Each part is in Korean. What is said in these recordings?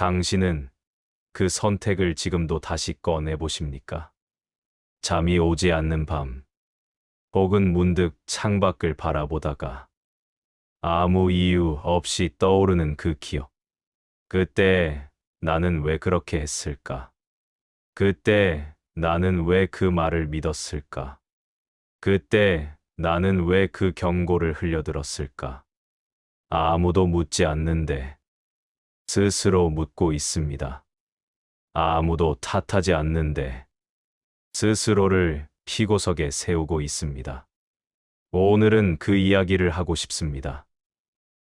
당신은 그 선택을 지금도 다시 꺼내 보십니까? 잠이 오지 않는 밤, 혹은 문득 창밖을 바라보다가 아무 이유 없이 떠오르는 그 기억. 그때 나는 왜 그렇게 했을까? 그때 나는 왜 그 말을 믿었을까? 그때 나는 왜 그 경고를 흘려들었을까? 아무도 묻지 않는데 스스로 묻고 있습니다. 아무도 탓하지 않는데 스스로를 피고석에 세우고 있습니다. 오늘은 그 이야기를 하고 싶습니다.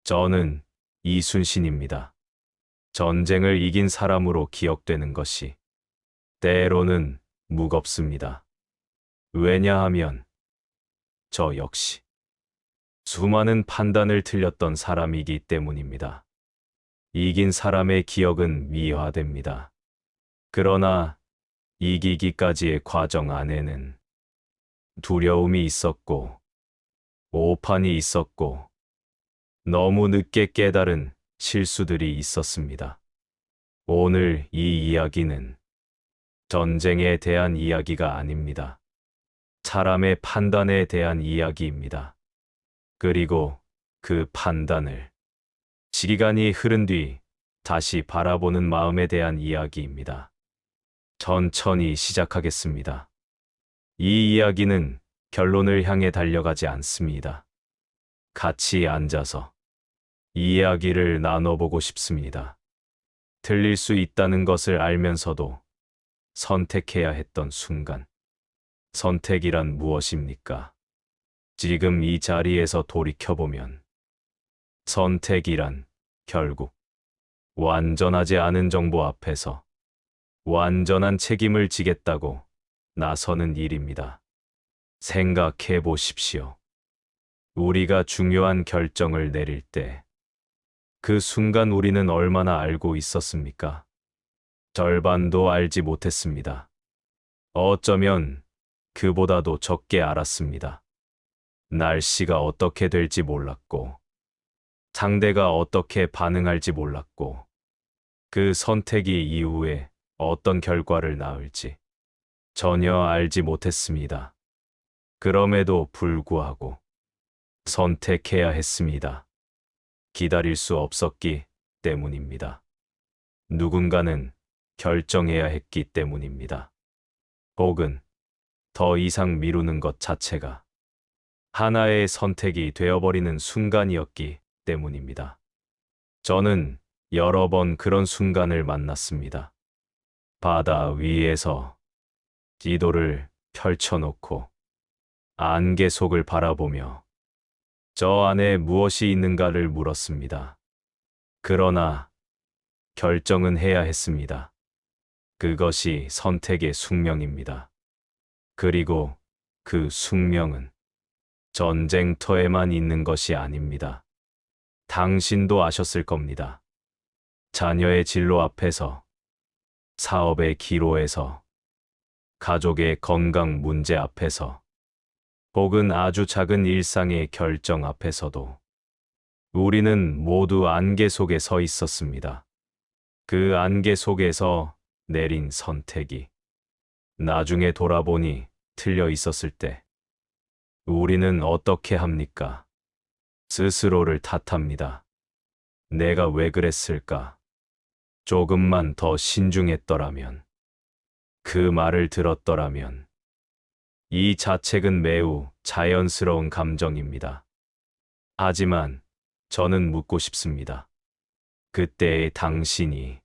저는 이순신입니다. 전쟁을 이긴 사람으로 기억되는 것이 때로는 무겁습니다. 왜냐하면 저 역시 수많은 판단을 틀렸던 사람이기 때문입니다. 이긴 사람의 기억은 미화됩니다. 그러나 이기기까지의 과정 안에는 두려움이 있었고, 오판이 있었고, 너무 늦게 깨달은 실수들이 있었습니다. 오늘 이 이야기는 전쟁에 대한 이야기가 아닙니다. 사람의 판단에 대한 이야기입니다. 그리고 그 판단을 시간이 흐른 뒤 다시 바라보는 마음에 대한 이야기입니다. 천천히 시작하겠습니다. 이 이야기는 결론을 향해 달려가지 않습니다. 같이 앉아서 이야기를 나눠보고 싶습니다. 틀릴 수 있다는 것을 알면서도 선택해야 했던 순간. 선택이란 무엇입니까? 지금 이 자리에서 돌이켜보면 선택이란 결국 완전하지 않은 정보 앞에서 완전한 책임을 지겠다고 나서는 일입니다. 생각해 보십시오. 우리가 중요한 결정을 내릴 때 그 순간 우리는 얼마나 알고 있었습니까? 절반도 알지 못했습니다. 어쩌면 그보다도 적게 알았습니다. 날씨가 어떻게 될지 몰랐고, 상대가 어떻게 반응할지 몰랐고, 그 선택이 이후에 어떤 결과를 낳을지 전혀 알지 못했습니다. 그럼에도 불구하고 선택해야 했습니다. 기다릴 수 없었기 때문입니다. 누군가는 결정해야 했기 때문입니다. 혹은 더 이상 미루는 것 자체가 하나의 선택이 되어버리는 순간이었기 때문입니다. 저는 여러 번 그런 순간을 만났습니다. 바다 위에서 지도를 펼쳐놓고 안개 속을 바라보며 저 안에 무엇이 있는가를 물었습니다. 그러나 결정은 해야 했습니다. 그것이 선택의 숙명입니다. 그리고 그 숙명은 전쟁터에만 있는 것이 아닙니다. 당신도 아셨을 겁니다. 자녀의 진로 앞에서, 사업의 기로에서, 가족의 건강 문제 앞에서, 혹은 아주 작은 일상의 결정 앞에서도 우리는 모두 안개 속에 서 있었습니다. 그 안개 속에서 내린 선택이 나중에 돌아보니 틀려 있었을 때 우리는 어떻게 합니까? 스스로를 탓합니다. 내가 왜 그랬을까? 조금만 더 신중했더라면, 그 말을 들었더라면. 이 자책은 매우 자연스러운 감정입니다. 하지만 저는 묻고 싶습니다. 그때의 당신이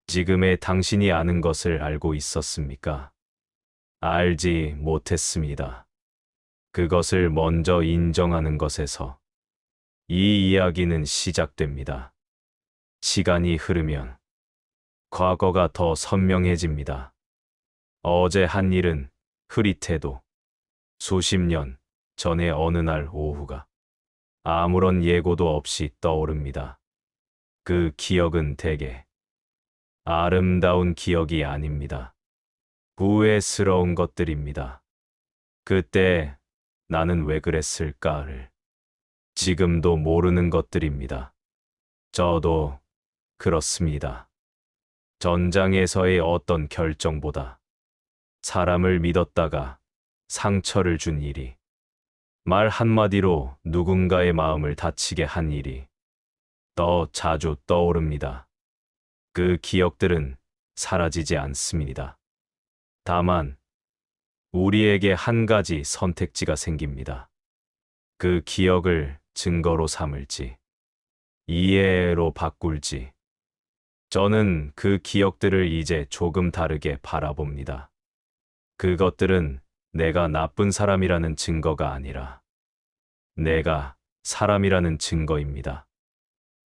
지금의 당신이 아는 것을 알고 있었습니까? 알지 못했습니다. 그것을 먼저 인정하는 것에서 이 이야기는 시작됩니다. 시간이 흐르면 과거가 더 선명해집니다. 어제 한 일은 흐릿해도 수십 년 전의 어느 날 오후가 아무런 예고도 없이 떠오릅니다. 그 기억은 대개 아름다운 기억이 아닙니다. 후회스러운 것들입니다. 그때 나는 왜 그랬을까를 지금도 모르는 것들입니다. 저도 그렇습니다. 전장에서의 어떤 결정보다 사람을 믿었다가 상처를 준 일이, 말 한마디로 누군가의 마음을 다치게 한 일이 더 자주 떠오릅니다. 그 기억들은 사라지지 않습니다. 다만 우리에게 한 가지 선택지가 생깁니다. 그 기억을 증거로 삼을지, 이해로 바꿀지. 저는 그 기억들을 이제 조금 다르게 바라봅니다. 그것들은 내가 나쁜 사람이라는 증거가 아니라 내가 사람이라는 증거입니다.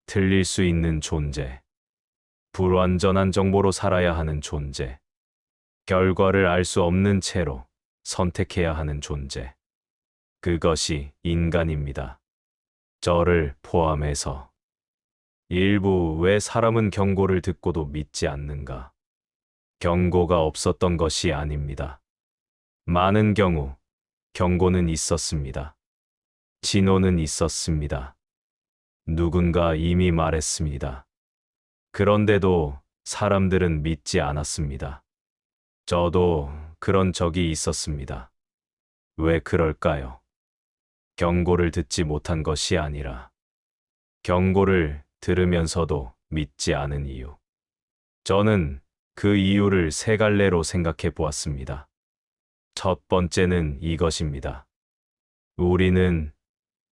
틀릴 수 있는 존재, 불완전한 정보로 살아야 하는 존재, 결과를 알 수 없는 채로 선택해야 하는 존재. 그것이 인간입니다. 저를 포함해서. 일부 왜 사람은 경고를 듣고도 믿지 않는가? 경고가 없었던 것이 아닙니다. 많은 경우 경고는 있었습니다. 진호는 있었습니다. 누군가 이미 말했습니다. 그런데도 사람들은 믿지 않았습니다. 저도 그런 적이 있었습니다. 왜 그럴까요? 경고를 듣지 못한 것이 아니라 경고를 들으면서도 믿지 않은 이유. 저는 그 이유를 세 갈래로 생각해 보았습니다. 첫 번째는 이것입니다. 우리는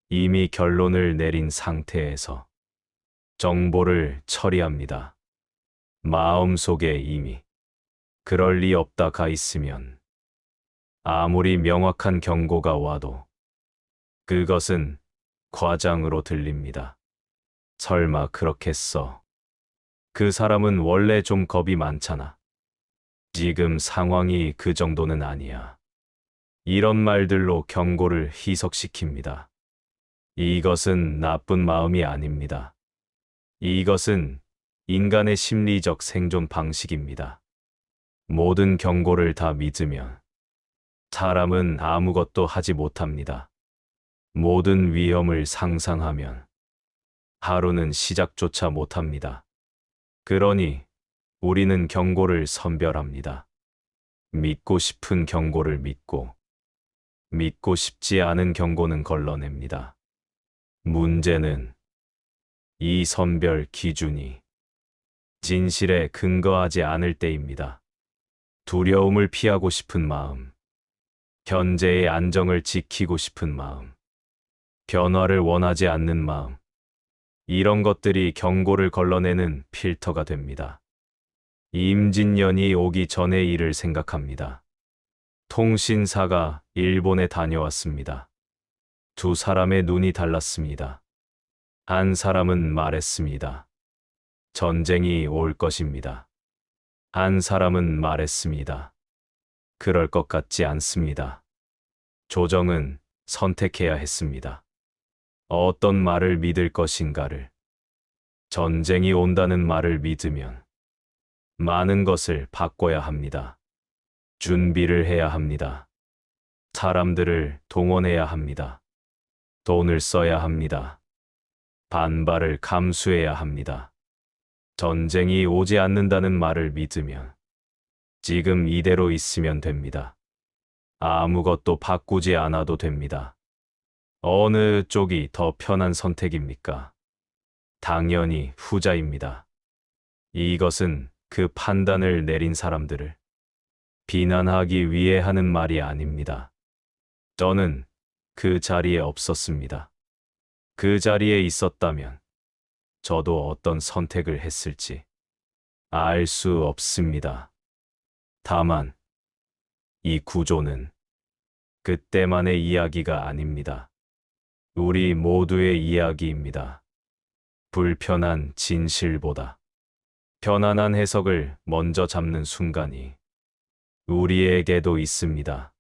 이미 결론을 내린 상태에서 정보를 처리합니다. 마음속에 이미 그럴 리 없다가 있으면 아무리 명확한 경고가 와도 그것은 과장으로 들립니다. 설마 그렇겠어. 그 사람은 원래 좀 겁이 많잖아. 지금 상황이 그 정도는 아니야. 이런 말들로 경고를 희석시킵니다. 이것은 나쁜 마음이 아닙니다. 이것은 인간의 심리적 생존 방식입니다. 모든 경고를 다 믿으면 사람은 아무것도 하지 못합니다. 모든 위험을 상상하면 하루는 시작조차 못합니다. 그러니 우리는 경고를 선별합니다. 믿고 싶은 경고를 믿고 싶지 않은 경고는 걸러냅니다. 문제는 이 선별 기준이 진실에 근거하지 않을 때입니다. 두려움을 피하고 싶은 마음, 현재의 안정을 지키고 싶은 마음, 변화를 원하지 않는 마음, 이런 것들이 경고를 걸러내는 필터가 됩니다. 임진년이 오기 전의 일을 생각합니다. 통신사가 일본에 다녀왔습니다. 두 사람의 눈이 달랐습니다. 한 사람은 말했습니다. 전쟁이 올 것입니다. 한 사람은 말했습니다. 그럴 것 같지 않습니다. 조정은 선택해야 했습니다. 어떤 말을 믿을 것인가를. 전쟁이 온다는 말을 믿으면 많은 것을 바꿔야 합니다. 준비를 해야 합니다. 사람들을 동원해야 합니다. 돈을 써야 합니다. 반발을 감수해야 합니다. 전쟁이 오지 않는다는 말을 믿으면 지금 이대로 있으면 됩니다. 아무것도 바꾸지 않아도 됩니다. 어느 쪽이 더 편한 선택입니까? 당연히 후자입니다. 이것은 그 판단을 내린 사람들을 비난하기 위해 하는 말이 아닙니다. 저는 그 자리에 없었습니다. 그 자리에 있었다면 저도 어떤 선택을 했을지 알 수 없습니다. 다만 이 구조는 그때만의 이야기가 아닙니다. 우리 모두의 이야기입니다. 불편한 진실보다 편안한 해석을 먼저 잡는 순간이 우리에게도 있습니다.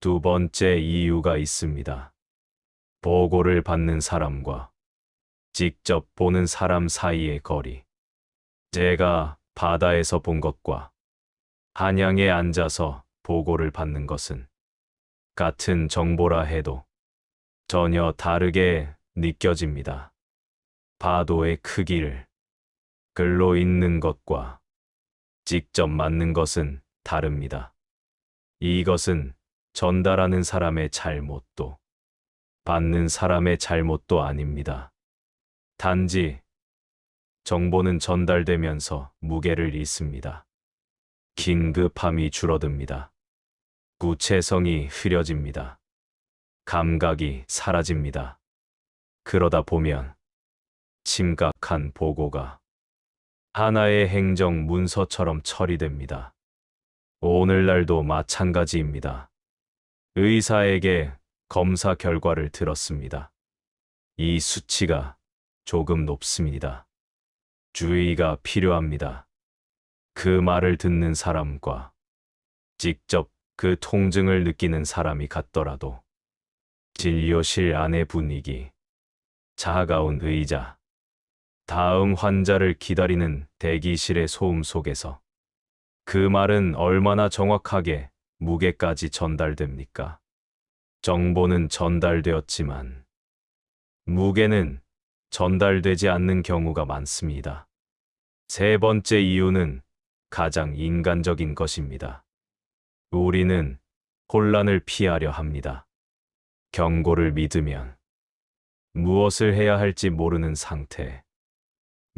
두 번째 이유가 있습니다. 보고를 받는 사람과 직접 보는 사람 사이의 거리. 제가 바다에서 본 것과 한양에 앉아서 보고를 받는 것은 같은 정보라 해도 전혀 다르게 느껴집니다. 파도의 크기를 글로 읽는 것과 직접 맞는 것은 다릅니다. 이것은 전달하는 사람의 잘못도, 받는 사람의 잘못도 아닙니다. 단지 정보는 전달되면서 무게를 잃습니다. 긴급함이 줄어듭니다. 구체성이 흐려집니다. 감각이 사라집니다. 그러다 보면 심각한 보고가 하나의 행정 문서처럼 처리됩니다. 오늘날도 마찬가지입니다. 의사에게 검사 결과를 들었습니다. 이 수치가 조금 높습니다. 주의가 필요합니다. 그 말을 듣는 사람과 직접 그 통증을 느끼는 사람이 같더라도 진료실 안의 분위기, 차가운 의자, 다음 환자를 기다리는 대기실의 소음 속에서 그 말은 얼마나 정확하게 무게까지 전달됩니까? 정보는 전달되었지만 무게는 전달되지 않는 경우가 많습니다. 세 번째 이유는 가장 인간적인 것입니다. 우리는 혼란을 피하려 합니다. 경고를 믿으면 무엇을 해야 할지 모르는 상태,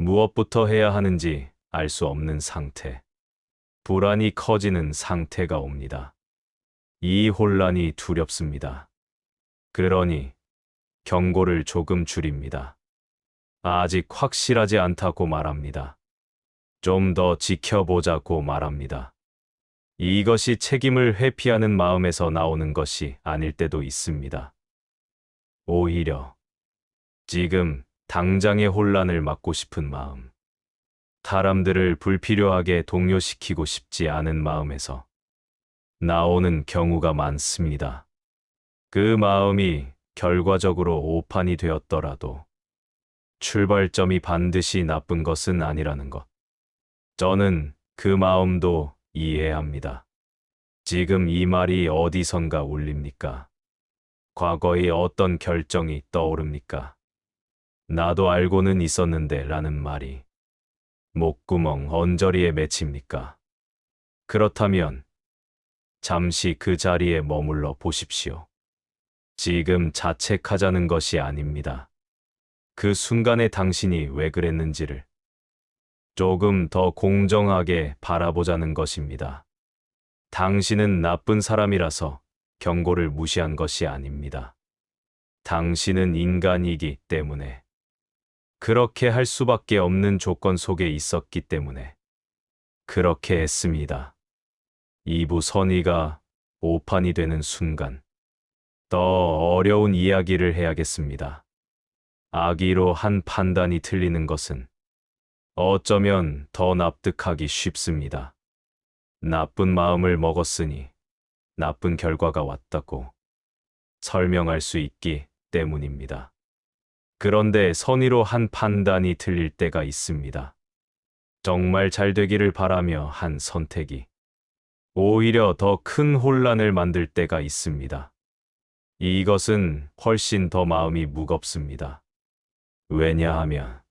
무엇부터 해야 하는지 알 수 없는 상태, 불안이 커지는 상태가 옵니다. 이 혼란이 두렵습니다. 그러니 경고를 조금 줄입니다. 아직 확실하지 않다고 말합니다. 좀 더 지켜보자고 말합니다. 이것이 책임을 회피하는 마음에서 나오는 것이 아닐 때도 있습니다. 오히려 지금 당장의 혼란을 막고 싶은 마음, 사람들을 불필요하게 동요시키고 싶지 않은 마음에서 나오는 경우가 많습니다. 그 마음이 결과적으로 오판이 되었더라도 출발점이 반드시 나쁜 것은 아니라는 것. 저는 그 마음도 이해합니다. 지금 이 말이 어디선가 울립니까? 과거의 어떤 결정이 떠오릅니까? 나도 알고는 있었는데 라는 말이 목구멍 언저리에 맺힙니까? 그렇다면 잠시 그 자리에 머물러 보십시오. 지금 자책하자는 것이 아닙니다. 그 순간에 당신이 왜 그랬는지를 조금 더 공정하게 바라보자는 것입니다. 당신은 나쁜 사람이라서 경고를 무시한 것이 아닙니다. 당신은 인간이기 때문에, 그렇게 할 수밖에 없는 조건 속에 있었기 때문에 그렇게 했습니다. 2부 선의가 오판이 되는 순간 더 어려운 이야기를 해야겠습니다. 악의로 한 판단이 틀리는 것은 어쩌면 더 납득하기 쉽습니다. 나쁜 마음을 먹었으니 나쁜 결과가 왔다고 설명할 수 있기 때문입니다. 그런데 선의로 한 판단이 틀릴 때가 있습니다. 정말 잘 되기를 바라며 한 선택이 오히려 더 큰 혼란을 만들 때가 있습니다. 이것은 훨씬 더 마음이 무겁습니다. 왜냐하면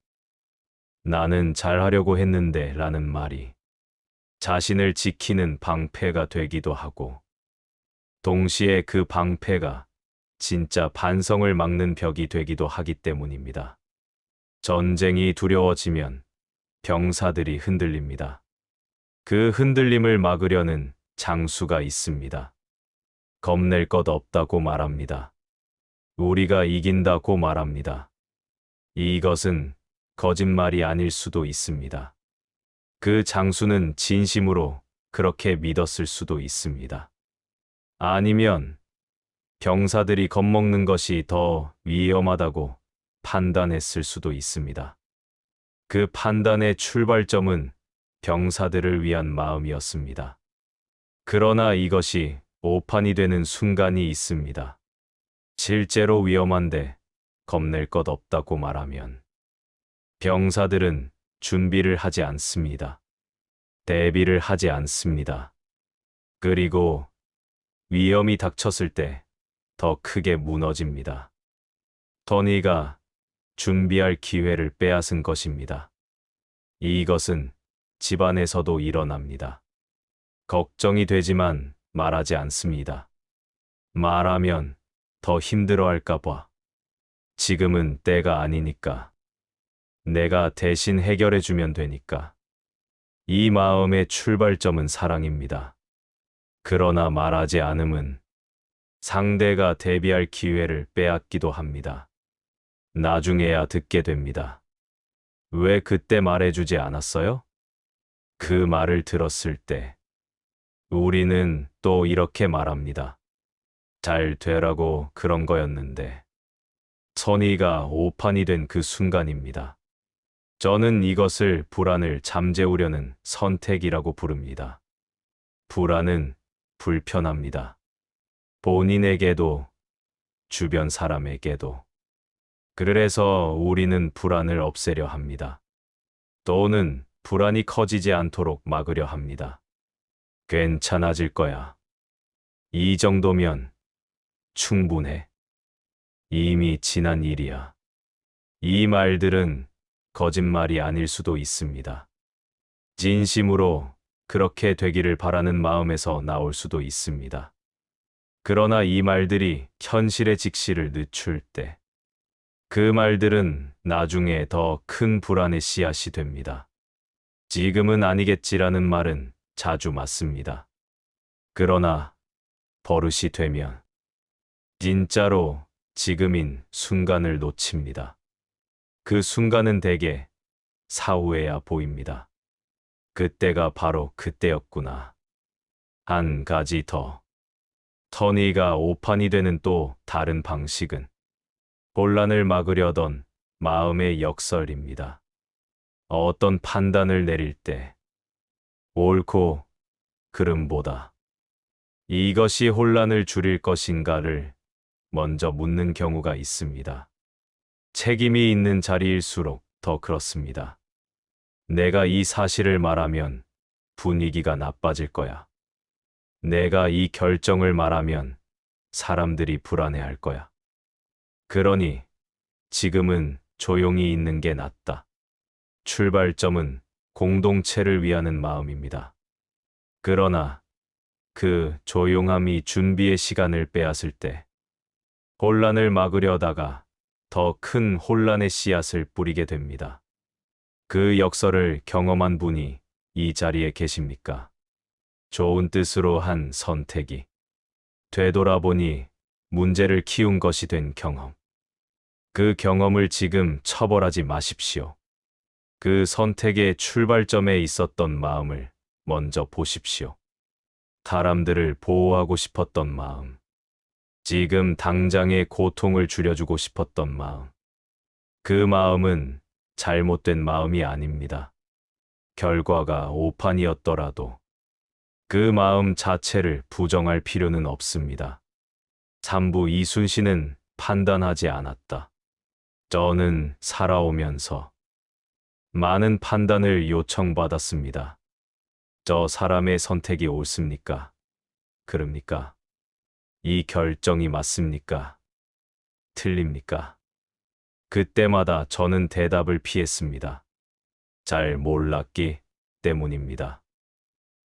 나는 잘하려고 했는데 라는 말이 자신을 지키는 방패가 되기도 하고, 동시에 그 방패가 진짜 반성을 막는 벽이 되기도 하기 때문입니다. 전쟁이 두려워지면 병사들이 흔들립니다. 그 흔들림을 막으려는 장수가 있습니다. 겁낼 것 없다고 말합니다. 우리가 이긴다고 말합니다. 이것은 거짓말이 아닐 수도 있습니다. 그 장수는 진심으로 그렇게 믿었을 수도 있습니다. 아니면 병사들이 겁먹는 것이 더 위험하다고 판단했을 수도 있습니다. 그 판단의 출발점은 병사들을 위한 마음이었습니다. 그러나 이것이 오판이 되는 순간이 있습니다. 실제로 위험한데 겁낼 것 없다고 말하면 병사들은 준비를 하지 않습니다. 대비를 하지 않습니다. 그리고 위험이 닥쳤을 때 더 크게 무너집니다. 토니가 준비할 기회를 빼앗은 것입니다. 이것은 집안에서도 일어납니다. 걱정이 되지만 말하지 않습니다. 말하면 더 힘들어할까 봐. 지금은 때가 아니니까. 내가 대신 해결해 주면 되니까. 이 마음의 출발점은 사랑입니다. 그러나 말하지 않음은 상대가 대비할 기회를 빼앗기도 합니다. 나중에야 듣게 됩니다. 왜 그때 말해주지 않았어요? 그 말을 들었을 때 우리는 또 이렇게 말합니다. 잘 되라고 그런 거였는데. 선의가 오판이 된 그 순간입니다. 저는 이것을 불안을 잠재우려는 선택이라고 부릅니다. 불안은 불편합니다. 본인에게도 주변 사람에게도. 그래서 우리는 불안을 없애려 합니다. 또는 불안이 커지지 않도록 막으려 합니다. 괜찮아질 거야. 이 정도면 충분해. 이미 지난 일이야. 이 말들은 거짓말이 아닐 수도 있습니다. 진심으로 그렇게 되기를 바라는 마음에서 나올 수도 있습니다. 그러나 이 말들이 현실의 직시를 늦출 때, 그 말들은 나중에 더 큰 불안의 씨앗이 됩니다. 지금은 아니겠지라는 말은 자주 맞습니다. 그러나 버릇이 되면 진짜로 지금인 순간을 놓칩니다. 그 순간은 대개 사후에야 보입니다. 그때가 바로 그때였구나. 한 가지 더. 터니가 오판이 되는 또 다른 방식은 혼란을 막으려던 마음의 역설입니다. 어떤 판단을 내릴 때 옳고 그름보다 이것이 혼란을 줄일 것인가를 먼저 묻는 경우가 있습니다. 책임이 있는 자리일수록 더 그렇습니다. 내가 이 사실을 말하면 분위기가 나빠질 거야. 내가 이 결정을 말하면 사람들이 불안해할 거야. 그러니 지금은 조용히 있는 게 낫다. 출발점은 공동체를 위하는 마음입니다. 그러나 그 조용함이 준비의 시간을 빼앗을 때 혼란을 막으려다가 더 큰 혼란의 씨앗을 뿌리게 됩니다. 그 역설을 경험한 분이 이 자리에 계십니까? 좋은 뜻으로 한 선택이 되돌아보니 문제를 키운 것이 된 경험. 그 경험을 지금 처벌하지 마십시오. 그 선택의 출발점에 있었던 마음을 먼저 보십시오. 사람들을 보호하고 싶었던 마음. 지금 당장의 고통을 줄여주고 싶었던 마음. 그 마음은 잘못된 마음이 아닙니다. 결과가 오판이었더라도 그 마음 자체를 부정할 필요는 없습니다. 산부 이순신은 판단하지 않았다. 저는 살아오면서 많은 판단을 요청받았습니다. 저 사람의 선택이 옳습니까? 그럽니까? 이 결정이 맞습니까? 틀립니까? 그때마다 저는 대답을 피했습니다. 잘 몰랐기 때문입니다.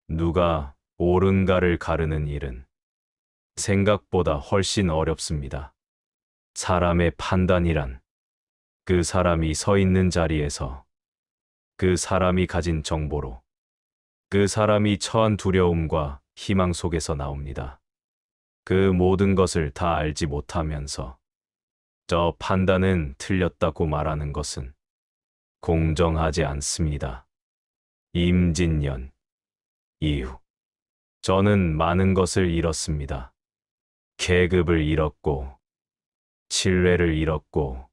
누가 옳은가를 가르는 일은 생각보다 훨씬 어렵습니다. 사람의 판단이란 그 사람이 서 있는 자리에서 그 사람이 가진 정보로 그 사람이 처한 두려움과 희망 속에서 나옵니다. 그 모든 것을 다 알지 못하면서 저 판단은 틀렸다고 말하는 것은 공정하지 않습니다. 임진년 이후 저는 많은 것을 잃었습니다. 계급을 잃었고 신뢰를 잃었고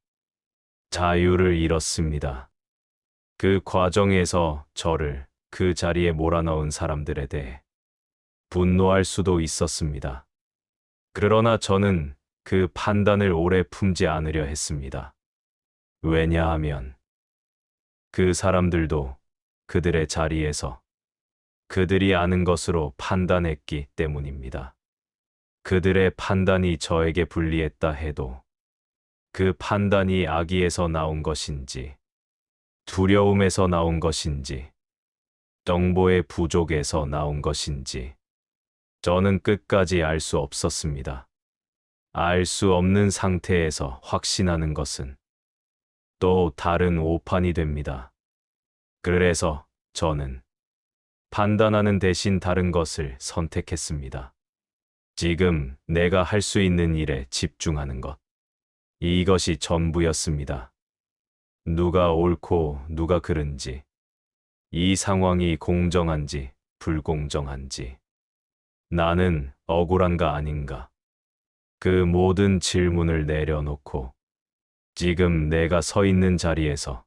자유를 잃었습니다. 그 과정에서 저를 그 자리에 몰아넣은 사람들에 대해 분노할 수도 있었습니다. 그러나 저는 그 판단을 오래 품지 않으려 했습니다. 왜냐하면 그 사람들도 그들의 자리에서 그들이 아는 것으로 판단했기 때문입니다. 그들의 판단이 저에게 불리했다 해도 그 판단이 악의에서 나온 것인지 두려움에서 나온 것인지 정보의 부족에서 나온 것인지 저는 끝까지 알 수 없었습니다. 알 수 없는 상태에서 확신하는 것은 또 다른 오판이 됩니다. 그래서 저는 판단하는 대신 다른 것을 선택했습니다. 지금 내가 할 수 있는 일에 집중하는 것. 이것이 전부였습니다. 누가 옳고 누가 그른지, 이 상황이 공정한지 불공정한지, 나는 억울한가 아닌가, 그 모든 질문을 내려놓고 지금 내가 서 있는 자리에서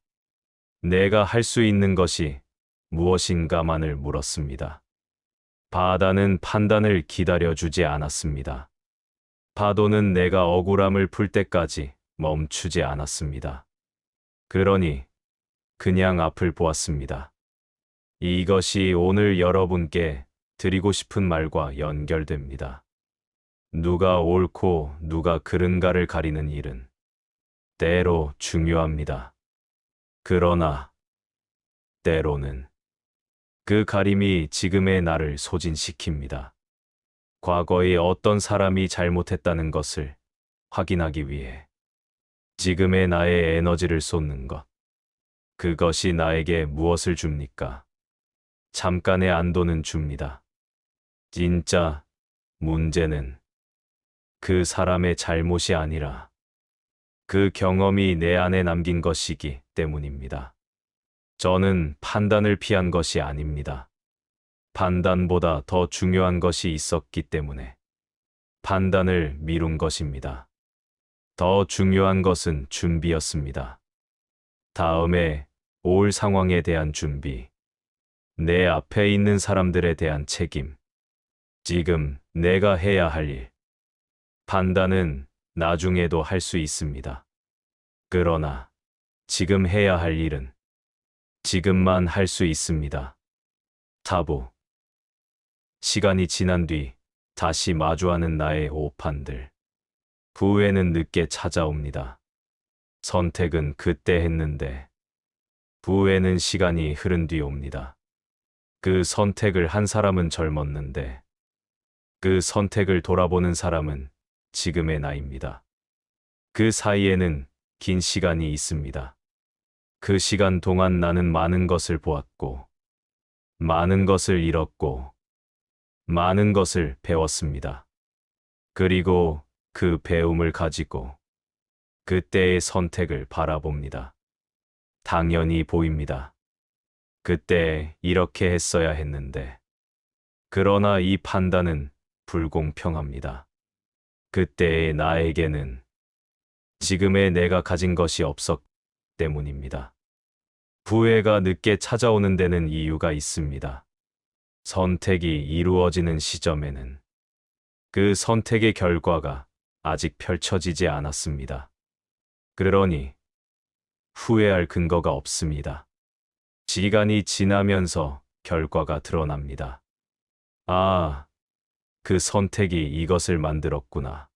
내가 할 수 있는 것이 무엇인가만을 물었습니다. 바다는 판단을 기다려주지 않았습니다. 파도는 내가 억울함을 풀 때까지 멈추지 않았습니다. 그러니 그냥 앞을 보았습니다. 이것이 오늘 여러분께 드리고 싶은 말과 연결됩니다. 누가 옳고 누가 그른가를 가리는 일은 때로 중요합니다. 그러나 때로는 그 가림이 지금의 나를 소진시킵니다. 과거의 어떤 사람이 잘못했다는 것을 확인하기 위해 지금의 나의 에너지를 쏟는 것. 그것이 나에게 무엇을 줍니까? 잠깐의 안도는 줍니다. 진짜 문제는 그 사람의 잘못이 아니라 그 경험이 내 안에 남긴 것이기 때문입니다. 저는 판단을 피한 것이 아닙니다. 판단보다 더 중요한 것이 있었기 때문에 판단을 미룬 것입니다. 더 중요한 것은 준비였습니다. 다음에 올 상황에 대한 준비, 내 앞에 있는 사람들에 대한 책임, 지금 내가 해야 할 일, 판단은 나중에도 할 수 있습니다. 그러나 지금 해야 할 일은 지금만 할 수 있습니다. 타부. 시간이 지난 뒤 다시 마주하는 나의 오판들. 후회는 늦게 찾아옵니다. 선택은 그때 했는데 후회는 시간이 흐른 뒤 옵니다. 그 선택을 한 사람은 젊었는데 그 선택을 돌아보는 사람은 지금의 나이입니다. 그 사이에는 긴 시간이 있습니다. 그 시간 동안 나는 많은 것을 보았고 많은 것을 잃었고 많은 것을 배웠습니다. 그리고 그 배움을 가지고 그때의 선택을 바라봅니다. 당연히 보입니다. 그때 이렇게 했어야 했는데. 그러나 이 판단은 불공평합니다. 그때의 나에게는 지금의 내가 가진 것이 없었기 때문입니다. 후회가 늦게 찾아오는 데는 이유가 있습니다. 선택이 이루어지는 시점에는 그 선택의 결과가 아직 펼쳐지지 않았습니다. 그러니 후회할 근거가 없습니다. 시간이 지나면서 결과가 드러납니다. 아, 그 선택이 이것을 만들었구나.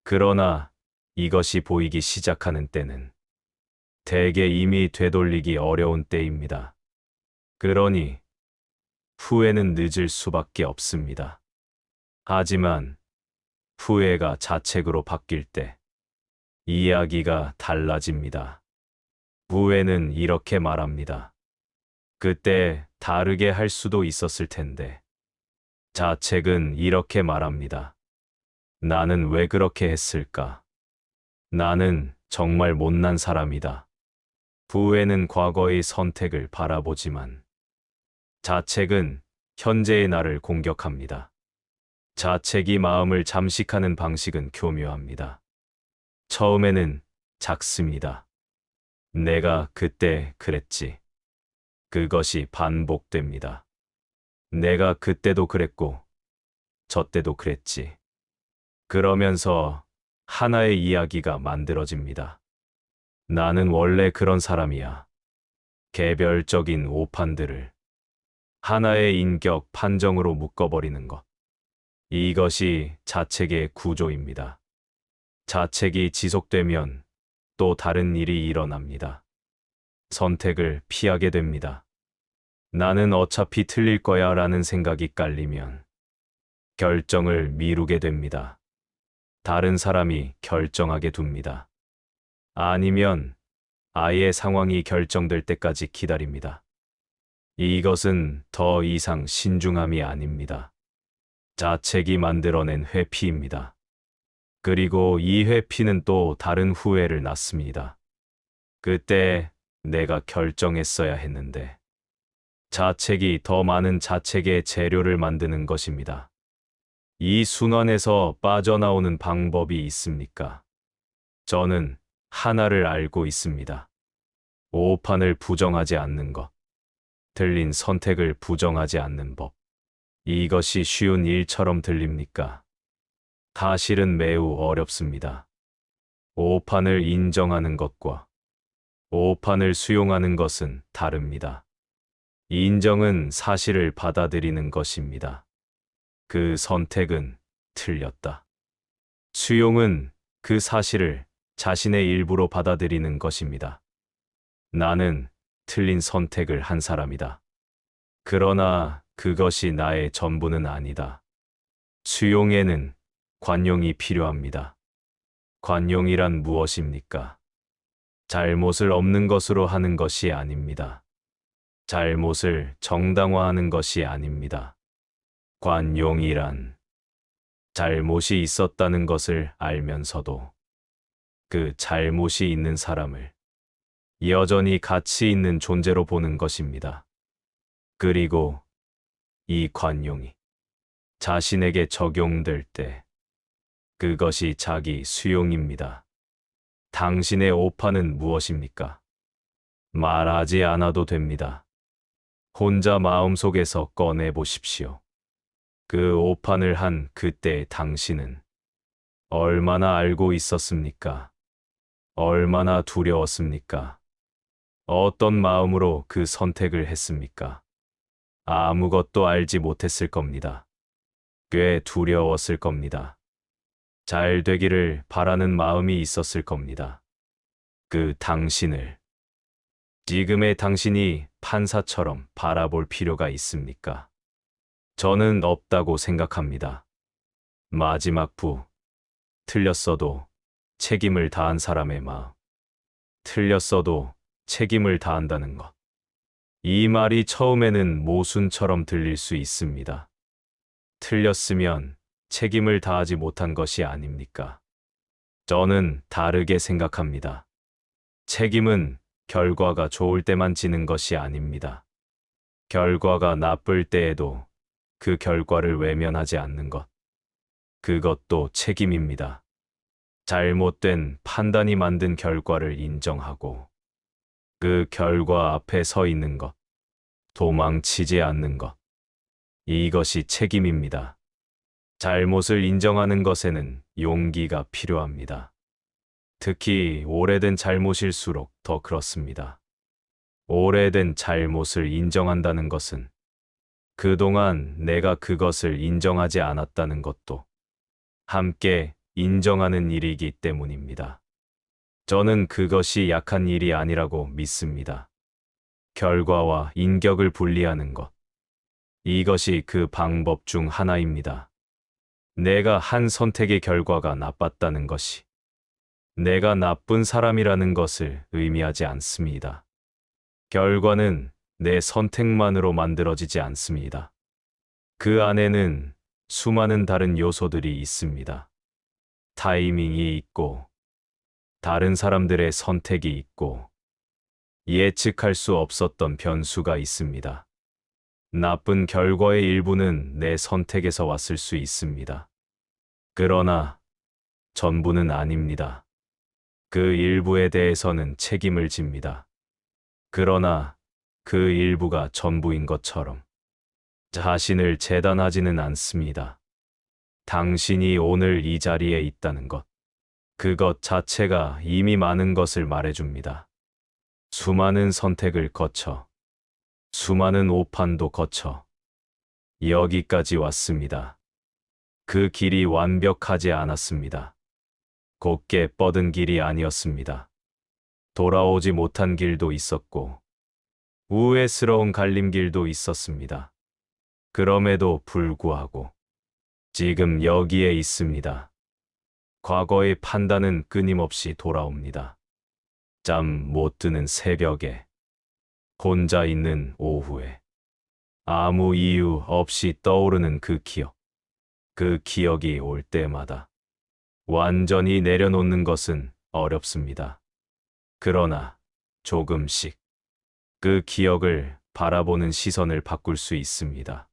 그러나 이것이 보이기 시작하는 때는 대개 이미 되돌리기 어려운 때입니다. 그러니 후회는 늦을 수밖에 없습니다. 하지만 후회가 자책으로 바뀔 때 이야기가 달라집니다. 후회는 이렇게 말합니다. 그때 다르게 할 수도 있었을 텐데. 자책은 이렇게 말합니다. 나는 왜 그렇게 했을까? 나는 정말 못난 사람이다. 후회는 과거의 선택을 바라보지만 자책은 현재의 나를 공격합니다. 자책이 마음을 잠식하는 방식은 교묘합니다. 처음에는 작습니다. 내가 그때 그랬지. 그것이 반복됩니다. 내가 그때도 그랬고, 저 때도 그랬지. 그러면서 하나의 이야기가 만들어집니다. 나는 원래 그런 사람이야. 개별적인 오판들을 하나의 인격 판정으로 묶어버리는 것. 이것이 자책의 구조입니다. 자책이 지속되면 또 다른 일이 일어납니다. 선택을 피하게 됩니다. 나는 어차피 틀릴 거야 라는 생각이 깔리면 결정을 미루게 됩니다. 다른 사람이 결정하게 둡니다. 아니면 아예 상황이 결정될 때까지 기다립니다. 이것은 더 이상 신중함이 아닙니다. 자책이 만들어낸 회피입니다. 그리고 이 회피는 또 다른 후회를 낳습니다. 그때 내가 결정했어야 했는데 자책이 더 많은 자책의 재료를 만드는 것입니다. 이 순환에서 빠져나오는 방법이 있습니까? 저는 하나를 알고 있습니다. 오판을 부정하지 않는 것. 틀린 선택을 부정하지 않는 법. 이것이 쉬운 일처럼 들립니까? 사실은 매우 어렵습니다. 오판을 인정하는 것과 오판을 수용하는 것은 다릅니다. 인정은 사실을 받아들이는 것입니다. 그 선택은 틀렸다. 수용은 그 사실을 자신의 일부로 받아들이는 것입니다. 나는 틀린 선택을 한 사람이다. 그러나 그것이 나의 전부는 아니다. 수용에는 관용이 필요합니다. 관용이란 무엇입니까? 잘못을 없는 것으로 하는 것이 아닙니다. 잘못을 정당화하는 것이 아닙니다. 관용이란 잘못이 있었다는 것을 알면서도 그 잘못이 있는 사람을 여전히 가치 있는 존재로 보는 것입니다. 그리고 이 관용이 자신에게 적용될 때 그것이 자기 수용입니다. 당신의 오판은 무엇입니까? 말하지 않아도 됩니다. 혼자 마음속에서 꺼내 보십시오. 그 오판을 한 그때의 당신은 얼마나 알고 있었습니까? 얼마나 두려웠습니까? 어떤 마음으로 그 선택을 했습니까? 아무것도 알지 못했을 겁니다. 꽤 두려웠을 겁니다. 잘 되기를 바라는 마음이 있었을 겁니다. 그 당신을 지금의 당신이 판사처럼 바라볼 필요가 있습니까? 저는 없다고 생각합니다. 마지막 부. 틀렸어도 책임을 다한 사람의 마음. 틀렸어도 책임을 다한다는 것. 이 말이 처음에는 모순처럼 들릴 수 있습니다. 틀렸으면 책임을 다하지 못한 것이 아닙니까? 저는 다르게 생각합니다. 책임은 결과가 좋을 때만 지는 것이 아닙니다. 결과가 나쁠 때에도 그 결과를 외면하지 않는 것. 그것도 책임입니다. 잘못된 판단이 만든 결과를 인정하고 그 결과 앞에 서 있는 것. 도망치지 않는 것. 이것이 책임입니다. 잘못을 인정하는 것에는 용기가 필요합니다. 특히 오래된 잘못일수록 더 그렇습니다. 오래된 잘못을 인정한다는 것은 그동안 내가 그것을 인정하지 않았다는 것도 함께 인정하는 일이기 때문입니다. 저는 그것이 약한 일이 아니라고 믿습니다. 결과와 인격을 분리하는 것. 이것이 그 방법 중 하나입니다. 내가 한 선택의 결과가 나빴다는 것이 내가 나쁜 사람이라는 것을 의미하지 않습니다. 결과는 내 선택만으로 만들어지지 않습니다. 그 안에는 수많은 다른 요소들이 있습니다. 타이밍이 있고, 다른 사람들의 선택이 있고, 예측할 수 없었던 변수가 있습니다. 나쁜 결과의 일부는 내 선택에서 왔을 수 있습니다. 그러나 전부는 아닙니다. 그 일부에 대해서는 책임을 집니다. 그러나 그 일부가 전부인 것처럼 자신을 재단하지는 않습니다. 당신이 오늘 이 자리에 있다는 것, 그것 자체가 이미 많은 것을 말해줍니다. 수많은 선택을 거쳐, 수많은 오판도 거쳐 여기까지 왔습니다. 그 길이 완벽하지 않았습니다. 곱게 뻗은 길이 아니었습니다. 돌아오지 못한 길도 있었고, 우회스러운 갈림길도 있었습니다. 그럼에도 불구하고 지금 여기에 있습니다. 과거의 판단은 끊임없이 돌아옵니다. 잠 못 드는 새벽에, 혼자 있는 오후에, 아무 이유 없이 떠오르는 그 기억. 그 기억이 올 때마다 완전히 내려놓는 것은 어렵습니다. 그러나 조금씩 그 기억을 바라보는 시선을 바꿀 수 있습니다.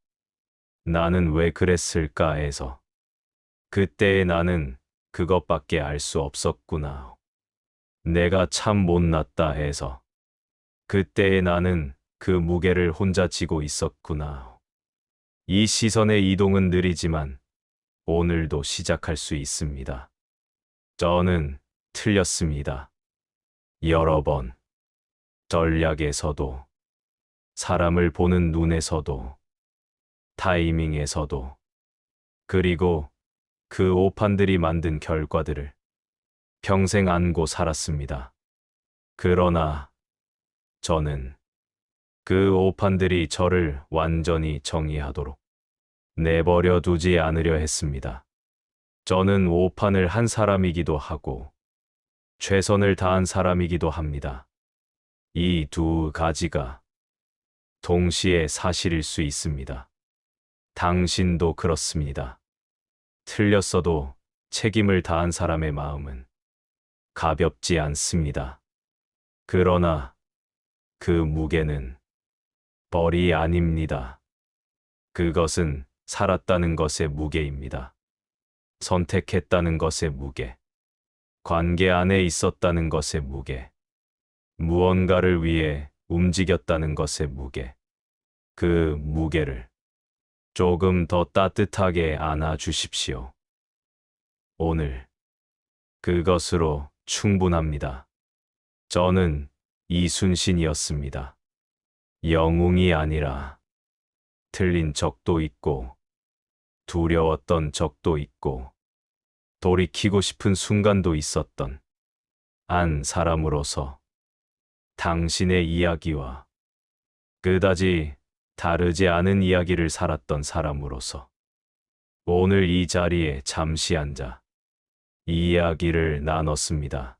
나는 왜 그랬을까 해서. 그때의 나는 그것밖에 알 수 없었구나. 내가 참 못났다 해서. 그때의 나는 그 무게를 혼자 지고 있었구나. 이 시선의 이동은 느리지만 오늘도 시작할 수 있습니다. 저는 틀렸습니다. 여러 번. 전략에서도, 사람을 보는 눈에서도, 타이밍에서도, 그리고 그 오판들이 만든 결과들을 평생 안고 살았습니다. 그러나 저는 그 오판들이 저를 완전히 정의하도록 내버려 두지 않으려 했습니다. 저는 오판을 한 사람이기도 하고 최선을 다한 사람이기도 합니다. 이 두 가지가 동시에 사실일 수 있습니다. 당신도 그렇습니다. 틀렸어도 책임을 다한 사람의 마음은 가볍지 않습니다. 그러나 그 무게는 벌이 아닙니다. 그것은 살았다는 것의 무게입니다. 선택했다는 것의 무게, 관계 안에 있었다는 것의 무게, 무언가를 위해 움직였다는 것의 무게, 그 무게를 조금 더 따뜻하게 안아주십시오. 오늘 그것으로 충분합니다. 저는 이순신이었습니다. 영웅이 아니라 틀린 적도 있고 두려웠던 적도 있고 돌이키고 싶은 순간도 있었던 한 사람으로서 당신의 이야기와 그다지 다르지 않은 이야기를 살았던 사람으로서 오늘 이 자리에 잠시 앉아 이야기를 나눴습니다.